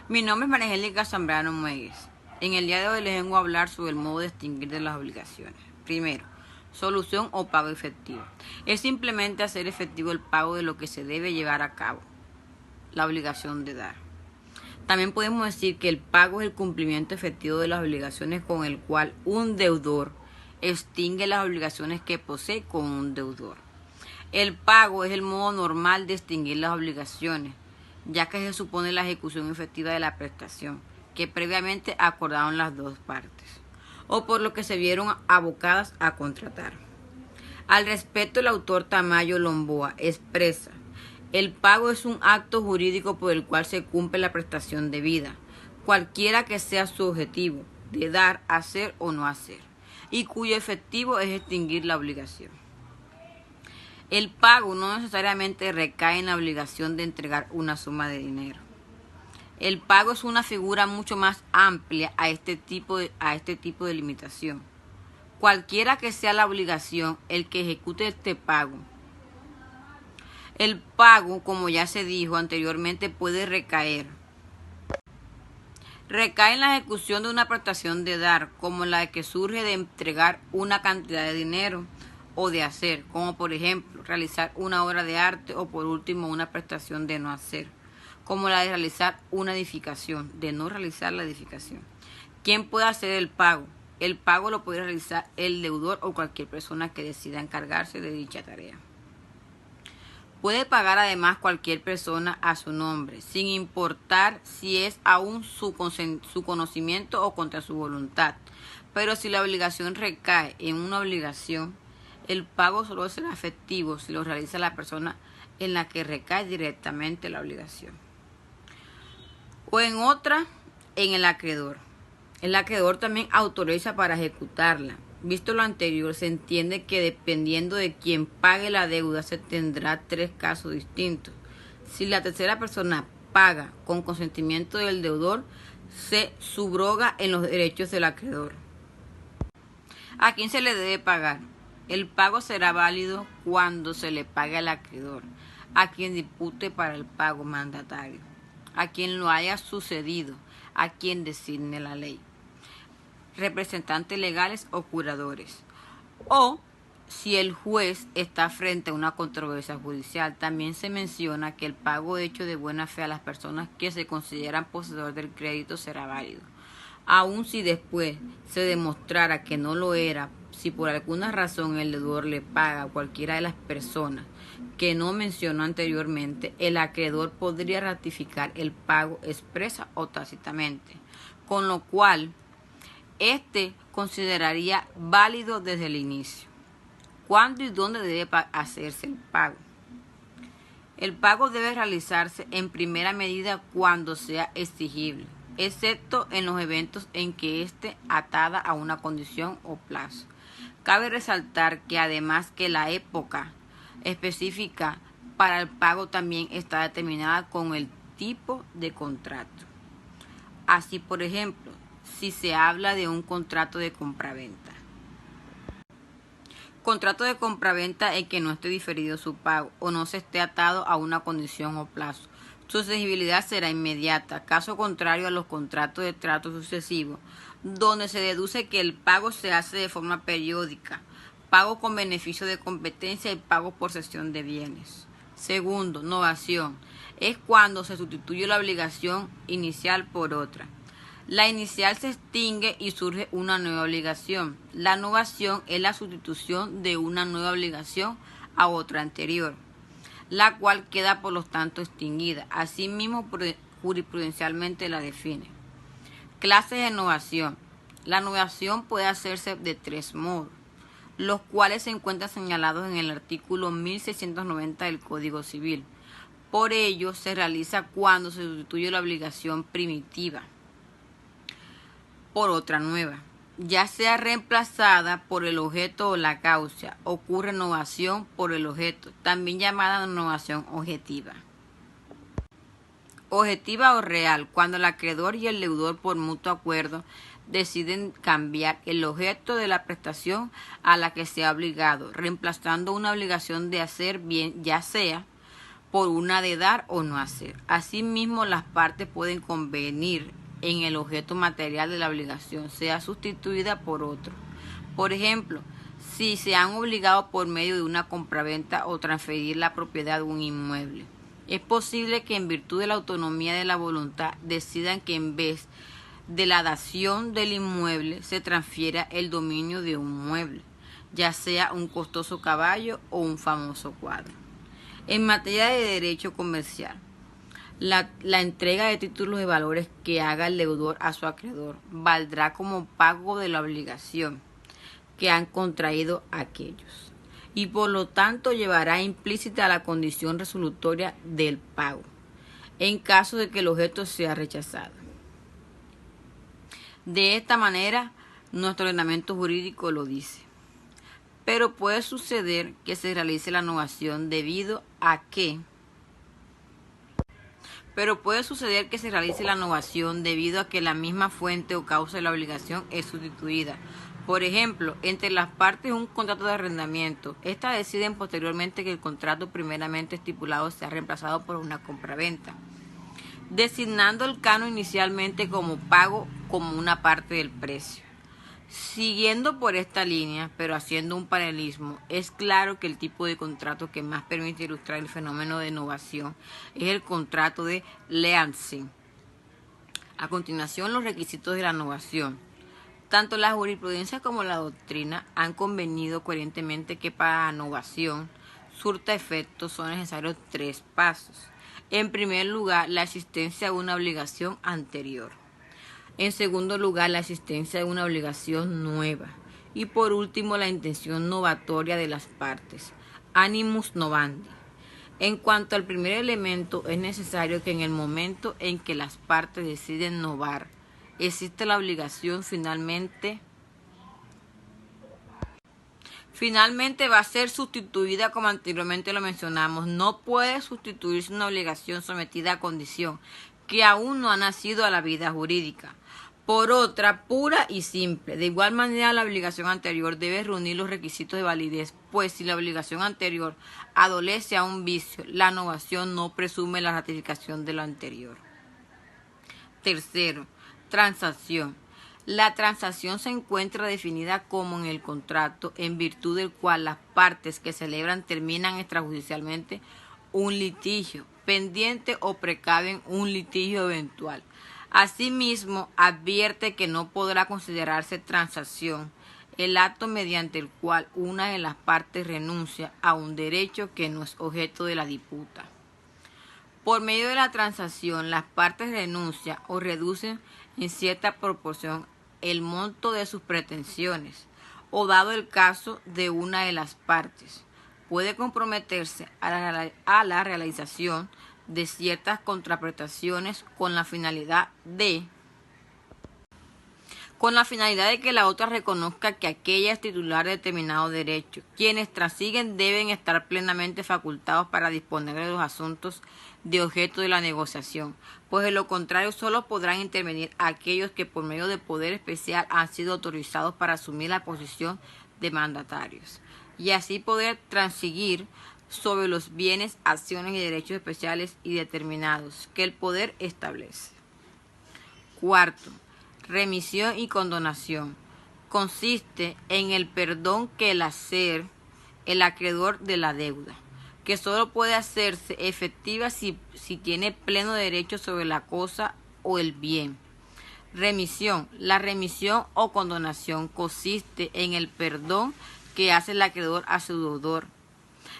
Mi nombre es María Angélica Zambrano Muegues. En el día de hoy les vengo a hablar sobre el modo de extinguir de las obligaciones. Primero, solución o pago efectivo. Es simplemente hacer efectivo el pago de lo que se debe llevar a cabo, la obligación de dar. También podemos decir que el pago es el cumplimiento efectivo de las obligaciones con el cual un deudor extingue las obligaciones que posee con un deudor. El pago es el modo normal de extinguir las obligaciones, ya que se supone la ejecución efectiva de la prestación, que previamente acordaron las dos partes, o por lo que se vieron abocadas a contratar. Al respecto, el autor Tamayo Lomboa expresa: el pago es un acto jurídico por el cual se cumple la prestación debida, cualquiera que sea su objetivo, de dar, hacer o no hacer, y cuyo efectivo es extinguir la obligación. El pago no necesariamente recae en la obligación de entregar una suma de dinero. El pago es una figura mucho más amplia a este tipo de limitación. Cualquiera que sea la obligación, el que ejecute este pago. El pago, como ya se dijo anteriormente, puede recaer. Recae en la ejecución de una prestación de dar, como la que surge de entregar una cantidad de dinero, o de hacer, como por ejemplo realizar una obra de arte, o por último una prestación de no hacer, como la de realizar una edificación, de no realizar la edificación. ¿Quién puede hacer el pago? El pago lo puede realizar el deudor o cualquier persona que decida encargarse de dicha tarea. Puede pagar además cualquier persona a su nombre, sin importar si es aún su conocimiento o contra su voluntad. Pero si la obligación recae en una obligación, el pago solo será efectivo si lo realiza la persona en la que recae directamente la obligación. O en otra, en el acreedor. El acreedor también autoriza para ejecutarla. Visto lo anterior, se entiende que dependiendo de quién pague la deuda se tendrá tres casos distintos. Si la tercera persona paga con consentimiento del deudor, se subroga en los derechos del acreedor. ¿A quién se le debe pagar? El pago será válido cuando se le pague al acreedor, a quien dipute para el pago mandatario, a quien lo haya sucedido, a quien designe la ley, representantes legales o curadores, o si el juez está frente a una controversia judicial. También se menciona que el pago hecho de buena fe a las personas que se consideran poseedores del crédito será válido, aun si después se demostrara que no lo era. Si por alguna razón el deudor le paga a cualquiera de las personas que no mencionó anteriormente, el acreedor podría ratificar el pago expresa o tácitamente, con lo cual este consideraría válido desde el inicio. ¿Cuándo y dónde debe hacerse el pago? El pago debe realizarse en primera medida cuando sea exigible, excepto en los eventos en que esté atada a una condición o plazo. Cabe resaltar que además que la época específica para el pago también está determinada con el tipo de contrato. Así, por ejemplo, si se habla de un contrato de compraventa. Contrato de compraventa en que no esté diferido su pago o no se esté atado a una condición o plazo. Su exigibilidad será inmediata, caso contrario a los contratos de trato sucesivo, donde se deduce que el pago se hace de forma periódica, pago con beneficio de competencia y pago por cesión de bienes. Segundo, novación. Es cuando se sustituye la obligación inicial por otra. La inicial se extingue y surge una nueva obligación. La novación es la sustitución de una nueva obligación a otra anterior, la cual queda por lo tanto extinguida. Asimismo, jurisprudencialmente la define. Clases de novación. La novación puede hacerse de tres modos, los cuales se encuentran señalados en el artículo 1690 del Código Civil. Por ello, se realiza cuando se sustituye la obligación primitiva por otra nueva, ya sea reemplazada por el objeto o la causa. Ocurre novación por el objeto, también llamada novación objetiva. Objetiva o real, cuando el acreedor y el deudor por mutuo acuerdo deciden cambiar el objeto de la prestación a la que se ha obligado, reemplazando una obligación de hacer bien, ya sea por una de dar o no hacer. Asimismo, las partes pueden convenir en el objeto material de la obligación sea sustituida por otro. Por ejemplo, si se han obligado por medio de una compraventa o transferir la propiedad de un inmueble. Es posible que en virtud de la autonomía de la voluntad decidan que en vez de la dación del inmueble se transfiera el dominio de un mueble, ya sea un costoso caballo o un famoso cuadro. En materia de derecho comercial, la entrega de títulos de valores que haga el deudor a su acreedor valdrá como pago de la obligación que han contraído aquellos, y por lo tanto llevará implícita la condición resolutoria del pago, en caso de que el objeto sea rechazado. De esta manera, nuestro ordenamiento jurídico lo dice. Pero puede suceder que se realice la novación debido a que la misma fuente o causa de la obligación es sustituida. Por ejemplo, entre las partes un contrato de arrendamiento. Estas deciden posteriormente que el contrato primeramente estipulado sea reemplazado por una compraventa, designando el canon inicialmente como pago como una parte del precio. Siguiendo por esta línea, pero haciendo un paralelismo, es claro que el tipo de contrato que más permite ilustrar el fenómeno de novación es el contrato de leasing. A continuación, los requisitos de la novación. Tanto la jurisprudencia como la doctrina han convenido coherentemente que para la novación surta efecto son necesarios 3 pasos. En primer lugar, la existencia de una obligación anterior. En segundo lugar, la existencia de una obligación nueva. Y por último, la intención novatoria de las partes, animus novandi. En cuanto al primer elemento, es necesario que en el momento en que las partes deciden novar, existe la obligación finalmente va a ser sustituida como anteriormente lo mencionamos. No puede sustituirse una obligación sometida a condición que aún no ha nacido a la vida jurídica por otra pura y simple. De igual manera, la obligación anterior debe reunir los requisitos de validez, pues si la obligación anterior adolece a un vicio, la novación no presume la ratificación de lo anterior. Tercero, transacción. La transacción se encuentra definida como en el contrato en virtud del cual las partes que celebran terminan extrajudicialmente un litigio pendiente o precaven un litigio eventual. Asimismo, advierte que no podrá considerarse transacción el acto mediante el cual una de las partes renuncia a un derecho que no es objeto de la disputa. Por medio de la transacción, las partes renuncian o reducen en cierta proporción el monto de sus pretensiones, o dado el caso de una de las partes, puede comprometerse a la realización de ciertas contraprestaciones con la finalidad de que la otra reconozca que aquella es titular de determinado derecho. Quienes transiguen deben estar plenamente facultados para disponer de los asuntos de objeto de la negociación, pues de lo contrario solo podrán intervenir aquellos que por medio de poder especial han sido autorizados para asumir la posición de mandatarios, y así poder transigir sobre los bienes, acciones y derechos especiales y determinados que el poder establece. Cuarto, remisión y condonación. Consiste en el perdón que el hacer el acreedor de la deuda, que solo puede hacerse efectiva si tiene pleno derecho sobre la cosa o el bien. Remisión. La remisión o condonación consiste en el perdón que hace el acreedor a su deudor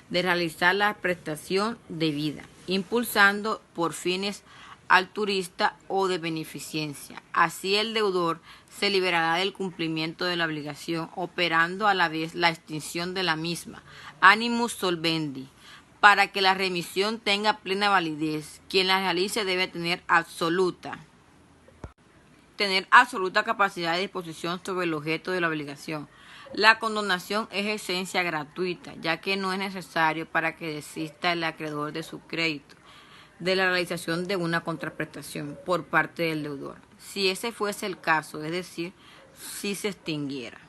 de realizar la prestación debida, impulsando por fines altruistas o de beneficencia. Así el deudor se liberará del cumplimiento de la obligación, operando a la vez la extinción de la misma, animus solvendi. Para que la remisión tenga plena validez, quien la realice debe tener absoluta capacidad de disposición sobre el objeto de la obligación. La condonación es esencia gratuita, ya que no es necesario para que desista el acreedor de su crédito de la realización de una contraprestación por parte del deudor, si ese fuese el caso, es decir, si se extinguiera.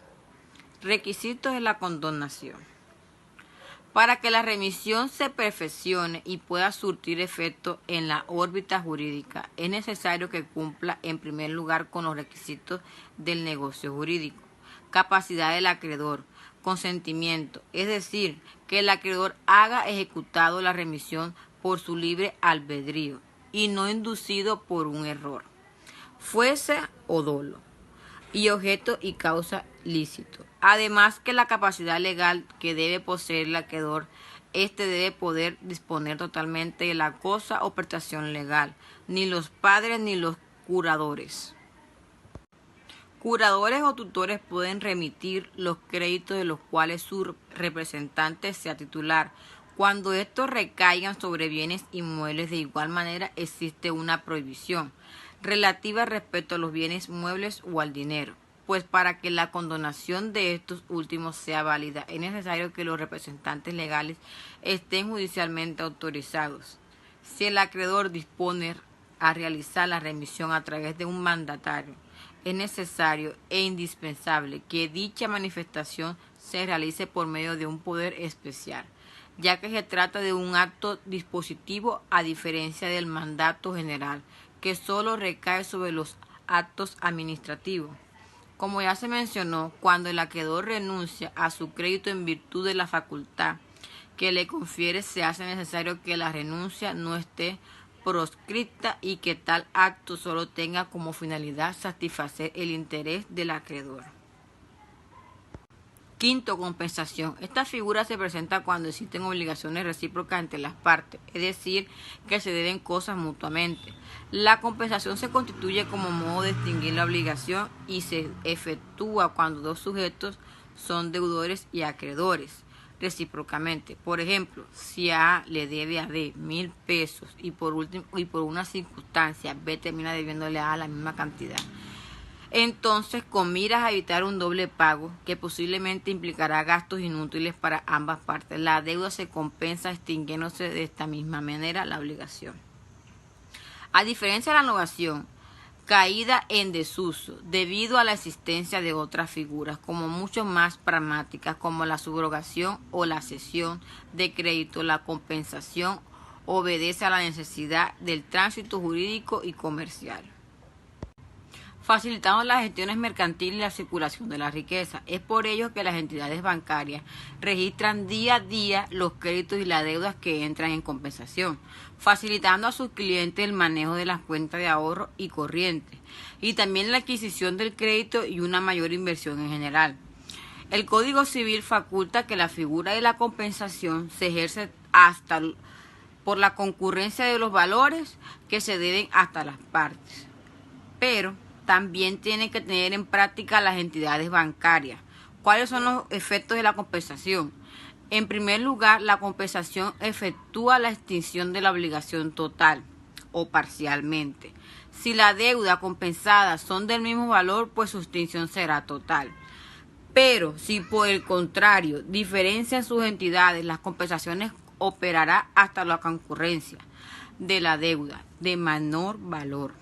Requisitos de la condonación. Para que la remisión se perfeccione y pueda surtir efecto en la órbita jurídica, es necesario que cumpla en primer lugar con los requisitos del negocio jurídico: capacidad del acreedor, consentimiento, es decir, que el acreedor haga ejecutado la remisión por su libre albedrío y no inducido por un error, fuese o dolo, y objeto y causa lícito. Además, que la capacidad legal que debe poseer el acreedor, debe poder disponer totalmente de la cosa o prestación legal, ni los padres ni los curadores. Curadores o tutores pueden remitir los créditos de los cuales su representante sea titular. Cuando estos recaigan sobre bienes inmuebles, de igual manera existe una prohibición relativa respecto a los bienes muebles o al dinero, pues para que la condonación de estos últimos sea válida es necesario que los representantes legales estén judicialmente autorizados. Si el acreedor dispone a realizar la remisión a través de un mandatario, es necesario e indispensable que dicha manifestación se realice por medio de un poder especial, ya que se trata de un acto dispositivo a diferencia del mandato general, que solo recae sobre los actos administrativos. Como ya se mencionó, cuando el acreedor renuncia a su crédito en virtud de la facultad que le confiere, se hace necesario que la renuncia no esté proscripta y que tal acto solo tenga como finalidad satisfacer el interés del acreedor. Quinto, compensación. Esta figura se presenta cuando existen obligaciones recíprocas entre las partes, es decir, que se deben cosas mutuamente. La compensación se constituye como modo de extinguir la obligación y se efectúa cuando dos sujetos son deudores y acreedores recíprocamente. Por ejemplo, si A le debe a B 1,000 pesos y por una circunstancia B termina debiéndole a A la misma cantidad. Entonces, con miras a evitar un doble pago que posiblemente implicará gastos inútiles para ambas partes, la deuda se compensa extinguiéndose de esta misma manera la obligación. A diferencia de la novación, caída en desuso debido a la existencia de otras figuras, como mucho más pragmáticas, como la subrogación o la cesión de crédito, la compensación obedece a la necesidad del tránsito jurídico y comercial, facilitando las gestiones mercantiles y la circulación de la riqueza. Es por ello que las entidades bancarias registran día a día los créditos y las deudas que entran en compensación, facilitando a sus clientes el manejo de las cuentas de ahorro y corriente, y también la adquisición del crédito y una mayor inversión en general. El Código Civil faculta que la figura de la compensación se ejerce hasta por la concurrencia de los valores que se deben hasta las partes, pero también tienen que tener en práctica las entidades bancarias. ¿Cuáles son los efectos de la compensación? En primer lugar, la compensación efectúa la extinción de la obligación total o parcialmente. Si la deuda compensada son del mismo valor, pues su extinción será total. Pero si por el contrario diferencian sus entidades, las compensaciones operará hasta la concurrencia de la deuda de menor valor.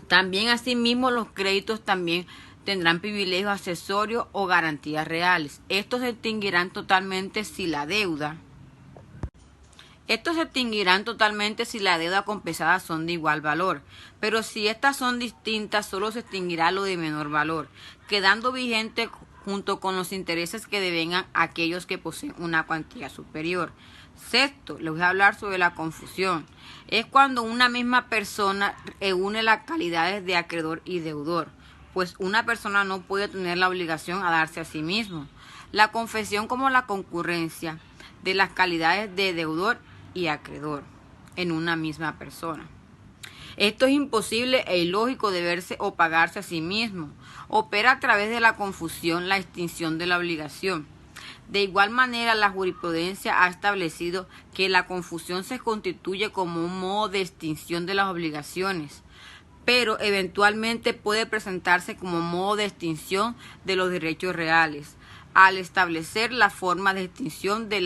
También asimismo los créditos también tendrán privilegios accesorios o garantías reales. Estos se extinguirán totalmente si la deuda compensada son de igual valor, pero si estas son distintas solo se extinguirá lo de menor valor, quedando vigente junto con los intereses que devengan aquellos que poseen una cuantía superior. Sexto, les voy a hablar sobre la confusión. Es cuando una misma persona reúne las calidades de acreedor y deudor, pues una persona no puede tener la obligación a darse a sí mismo. La confesión como la concurrencia de las calidades de deudor y acreedor en una misma persona. Esto es imposible e ilógico deberse o pagarse a sí mismo. Opera a través de la confusión la extinción de la obligación. De igual manera, la jurisprudencia ha establecido que la confusión se constituye como un modo de extinción de las obligaciones, pero eventualmente puede presentarse como modo de extinción de los derechos reales, al establecer la forma de extinción de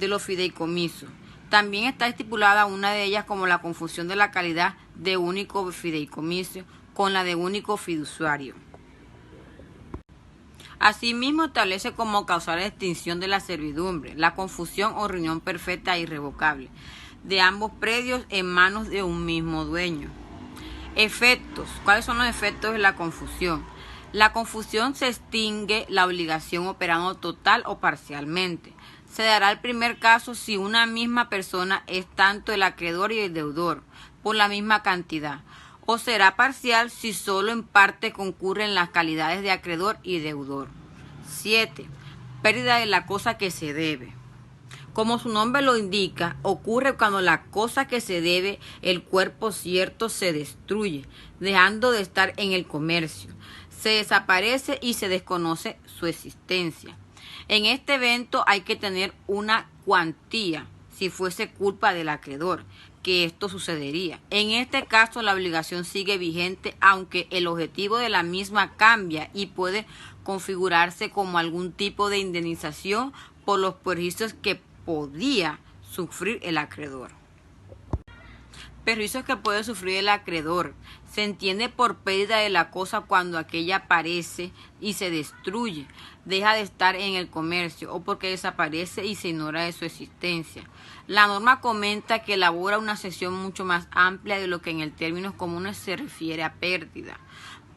los fideicomisos. También está estipulada una de ellas como la confusión de la calidad de único fideicomiso con la de único fiduciario. Asimismo, establece como causal la extinción de la servidumbre, la confusión o reunión perfecta e irrevocable de ambos predios en manos de un mismo dueño. Efectos. ¿Cuáles son los efectos de la confusión? La confusión se extingue la obligación operando total o parcialmente. Se dará el primer caso si una misma persona es tanto el acreedor y el deudor, por la misma cantidad, o será parcial si solo en parte concurren las calidades de acreedor y deudor. 7. Pérdida de la cosa que se debe. Como su nombre lo indica, ocurre cuando la cosa que se debe, el cuerpo cierto, se destruye, dejando de estar en el comercio. Se desaparece y se desconoce su existencia. En este evento hay que tener una cuantía, si fuese culpa del acreedor, que esto sucedería. En este caso, la obligación sigue vigente, aunque el objetivo de la misma cambia y puede configurarse como algún tipo de indemnización por los perjuicios que podía sufrir el acreedor. Perjuicios que puede sufrir el acreedor. Se entiende por pérdida de la cosa cuando aquella aparece y se destruye, deja de estar en el comercio, o porque desaparece y se ignora de su existencia. La norma comenta que elabora una sección mucho más amplia de lo que en el términos comunes se refiere a pérdida,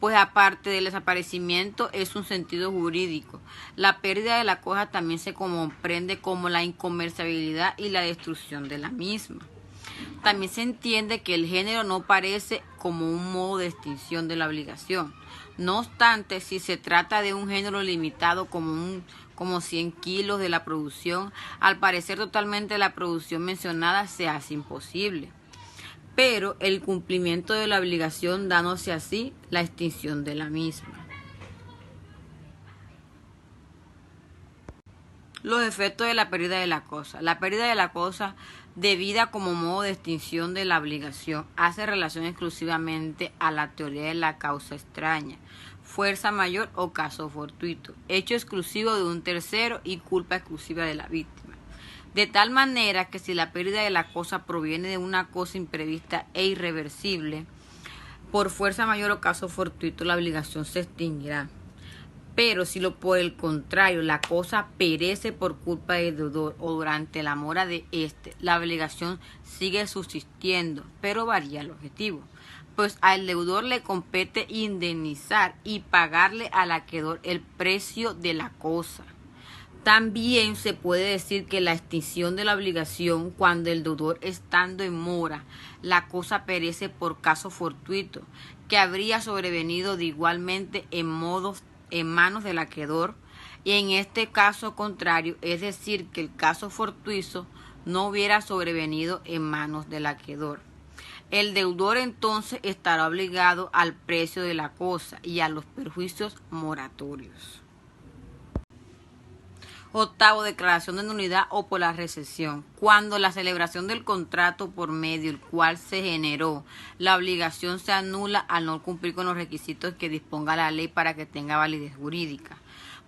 pues aparte del desaparecimiento es un sentido jurídico. La pérdida de la cosa también se comprende como la incomerciabilidad y la destrucción de la misma. También se entiende que el género no parece como un modo de extinción de la obligación. No obstante, si se trata de un género limitado como 100 kilos de la producción, al parecer totalmente la producción mencionada se hace imposible. Pero el cumplimiento de la obligación dándose así la extinción de la misma. Los efectos de la pérdida de la cosa. La pérdida de la cosa debida como modo de extinción de la obligación hace relación exclusivamente a la teoría de la causa extraña, fuerza mayor o caso fortuito, hecho exclusivo de un tercero y culpa exclusiva de la víctima. De tal manera que si la pérdida de la cosa proviene de una cosa imprevista e irreversible, por fuerza mayor o caso fortuito la obligación se extinguirá. Pero si por el contrario la cosa perece por culpa del deudor o durante la mora de éste, la obligación sigue subsistiendo, pero varía el objetivo. Pues al deudor le compete indemnizar y pagarle al acreedor el precio de la cosa. También se puede decir que la extinción de la obligación cuando el deudor estando en mora, la cosa perece por caso fortuito, que habría sobrevenido de igualmente en manos del acreedor, y en este caso contrario, es decir, que el caso fortuito no hubiera sobrevenido en manos del acreedor. El deudor entonces estará obligado al precio de la cosa y a los perjuicios moratorios. 8. Declaración de nulidad o por la recesión. Cuando la celebración del contrato por medio del cual se generó la obligación se anula al no cumplir con los requisitos que disponga la ley para que tenga validez jurídica,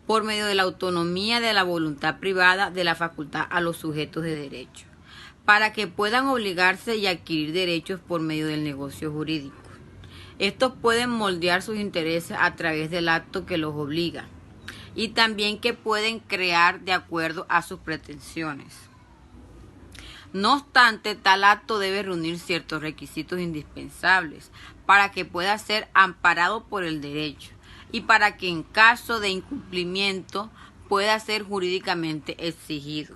por medio de la autonomía de la voluntad privada de la facultad a los sujetos de derecho, para que puedan obligarse y adquirir derechos por medio del negocio jurídico. Estos pueden moldear sus intereses a través del acto que los obliga, y también que pueden crear de acuerdo a sus pretensiones. No obstante, tal acto debe reunir ciertos requisitos indispensables para que pueda ser amparado por el derecho y para que en caso de incumplimiento pueda ser jurídicamente exigido.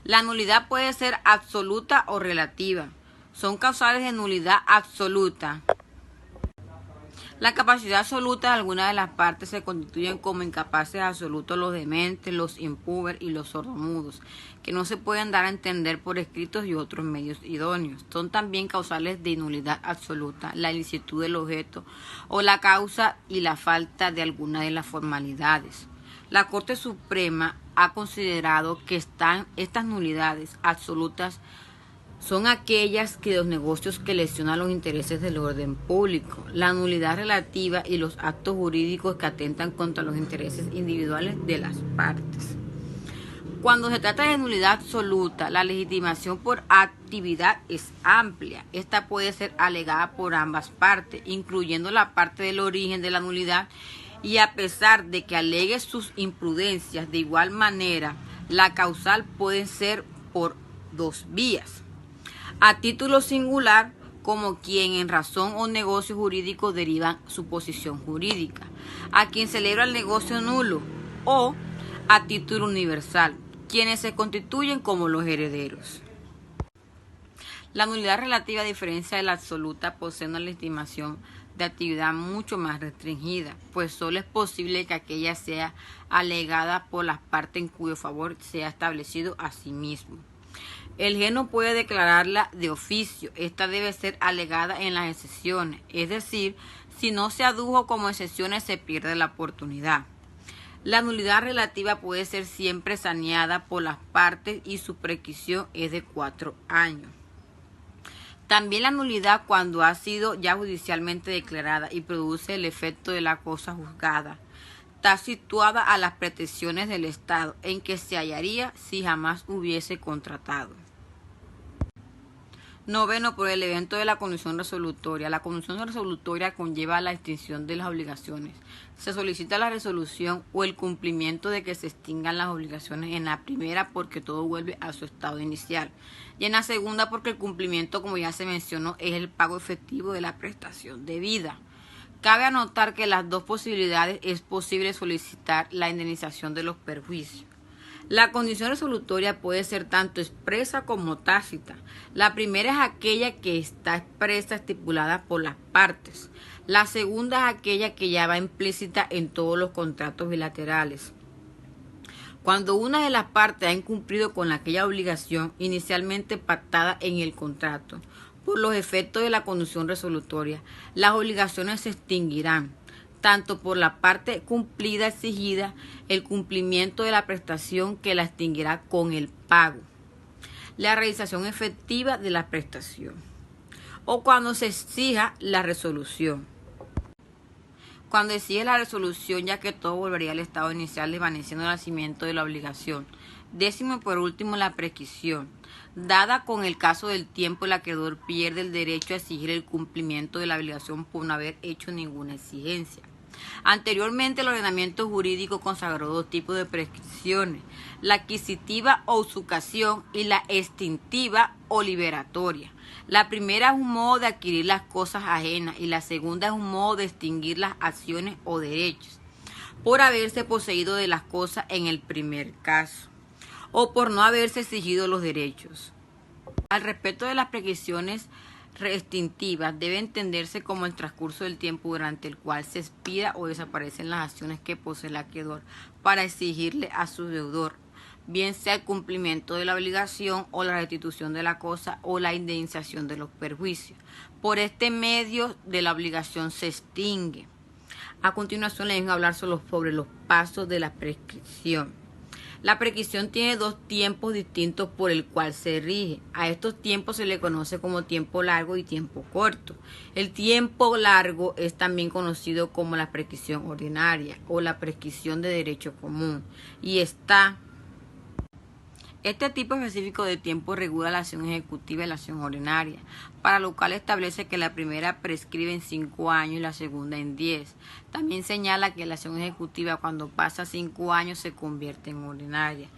La nulidad puede ser absoluta o relativa. Son causales de nulidad absoluta. La capacidad absoluta de algunas de las partes se constituyen como incapaces absolutos los dementes, los impúberes y los sordomudos, que no se pueden dar a entender por escritos y otros medios idóneos. Son también causales de nulidad absoluta la ilicitud del objeto o la causa y la falta de alguna de las formalidades. La Corte Suprema ha considerado que estas nulidades absolutas son aquellas que los negocios que lesionan los intereses del orden público, la nulidad relativa y los actos jurídicos que atentan contra los intereses individuales de las partes. Cuando se trata de nulidad absoluta, la legitimación por actividad es amplia. Esta puede ser alegada por ambas partes, incluyendo la parte del origen de la nulidad y a pesar de que alegue sus imprudencias, de igual manera, la causal puede ser por dos vías. A título singular, como quien en razón o negocio jurídico derivan su posición jurídica, a quien celebra el negocio nulo, o a título universal, quienes se constituyen como los herederos. La nulidad relativa, a diferencia de la absoluta, posee una legitimación de actividad mucho más restringida, pues solo es posible que aquella sea alegada por las partes en cuyo favor sea establecido a sí mismo. El juez no puede declararla de oficio, esta debe ser alegada en las excepciones, es decir, si no se adujo como excepciones se pierde la oportunidad. La nulidad relativa puede ser siempre saneada por las partes y su prescripción es de 4 años. También la nulidad, cuando ha sido ya judicialmente declarada y produce el efecto de la cosa juzgada, está situada a las pretensiones del Estado en que se hallaría si jamás hubiese contratado. Noveno, por el evento de la condición resolutoria. La condición resolutoria conlleva la extinción de las obligaciones. Se solicita la resolución o el cumplimiento de que se extingan las obligaciones en la primera porque todo vuelve a su estado inicial y en la segunda porque el cumplimiento, como ya se mencionó, es el pago efectivo de la prestación debida. Cabe anotar que las dos posibilidades es posible solicitar la indemnización de los perjuicios. La condición resolutoria puede ser tanto expresa como tácita. La primera es aquella que está expresa, estipulada por las partes. La segunda es aquella que ya va implícita en todos los contratos bilaterales. Cuando una de las partes ha incumplido con aquella obligación inicialmente pactada en el contrato, por los efectos de la condición resolutoria, las obligaciones se extinguirán, tanto por la parte cumplida exigida, el cumplimiento de la prestación que la extinguirá con el pago, la realización efectiva de la prestación, o cuando se exija la resolución. Cuando exige la resolución, ya que todo volvería al estado inicial, desvaneciendo el nacimiento de la obligación. Décimo y por último, la prescripción. Dada con el caso del tiempo, el acreedor pierde el derecho a exigir el cumplimiento de la obligación por no haber hecho ninguna exigencia. Anteriormente, el ordenamiento jurídico consagró dos tipos de prescripciones: la adquisitiva o usucación y la extintiva o liberatoria. La primera es un modo de adquirir las cosas ajenas y la segunda es un modo de extinguir las acciones o derechos por haberse poseído de las cosas en el primer caso o por no haberse exigido los derechos. Al respecto de las prescripciones extintivas, debe entenderse como el transcurso del tiempo durante el cual se expira o desaparecen las acciones que posee el acreedor para exigirle a su deudor, bien sea el cumplimiento de la obligación o la restitución de la cosa o la indemnización de los perjuicios. Por este medio de la obligación se extingue. A continuación les vengo a hablar sobre los pasos de la prescripción. La prescripción tiene dos tiempos distintos por el cual se rige. A estos tiempos se le conoce como tiempo largo y tiempo corto. El tiempo largo es también conocido como la prescripción ordinaria o la prescripción de derecho común y este tipo específico de tiempo regula la acción ejecutiva y la acción ordinaria, para lo cual establece que la primera prescribe en 5 años y la segunda en 10. También señala que la acción ejecutiva cuando pasa 5 años se convierte en ordinaria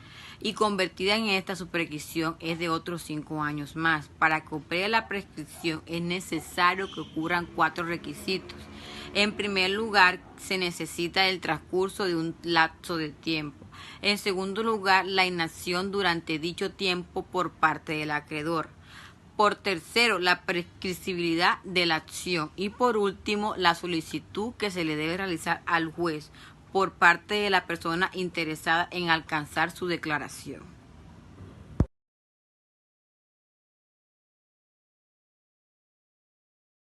y convertida en esta su prescripción es de otros 5 años más. Para que opere la prescripción es necesario que ocurran 4 requisitos. En primer lugar, se necesita el transcurso de un lapso de tiempo. En segundo lugar, la inacción durante dicho tiempo por parte del acreedor. Por tercero, la prescriptibilidad de la acción. Y por último, la solicitud que se le debe realizar al juez por parte de la persona interesada en alcanzar su declaración.